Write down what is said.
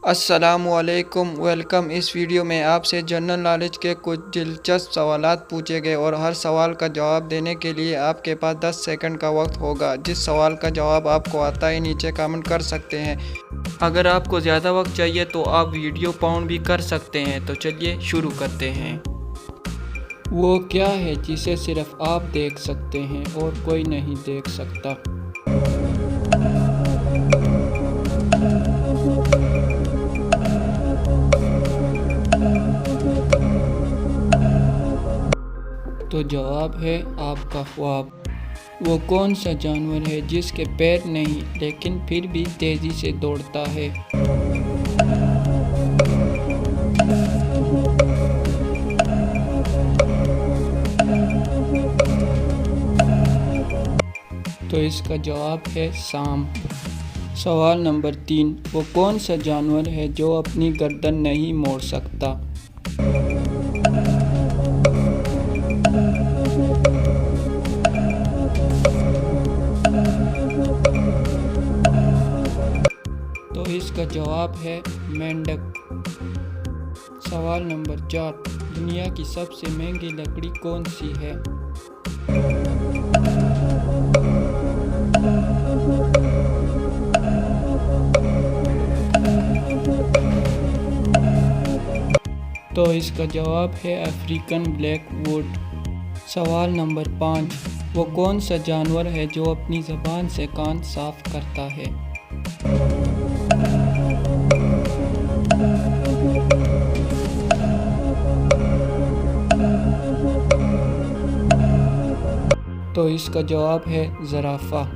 अस्सलामुअलैकुम वेलकम। इस वीडियो में आपसे जनरल नॉलेज के कुछ दिलचस्प सवालात पूछे गए और हर सवाल का जवाब देने के लिए आपके पास 10 सेकंड का वक्त होगा। जिस सवाल का जवाब आपको आता है नीचे कमेंट कर सकते हैं। अगर आपको ज़्यादा वक्त चाहिए तो आप वीडियो पॉज भी कर सकते हैं। तो चलिए शुरू करते हैं। वो क्या है जिसे सिर्फ आप देख सकते हैं और कोई नहीं देख सकता? तो जवाब है आपका ख्वाब। वो कौन सा जानवर है जिसके पैर नहीं लेकिन फिर भी तेजी से दौड़ता है? तो इसका जवाब है सांप। सवाल नंबर 3, वो कौन सा जानवर है जो अपनी गर्दन नहीं मोड़ सकता? तो इसका जवाब है मेंढक। सवाल नंबर 4, दुनिया की सबसे महंगी लकड़ी कौन सी है? तो इसका जवाब है अफ्रीकन ब्लैक वुड। सवाल नंबर 5, वो कौन सा जानवर है जो अपनी ज़बान से कान साफ करता है? तो इसका जवाब है ज़राफ़ा।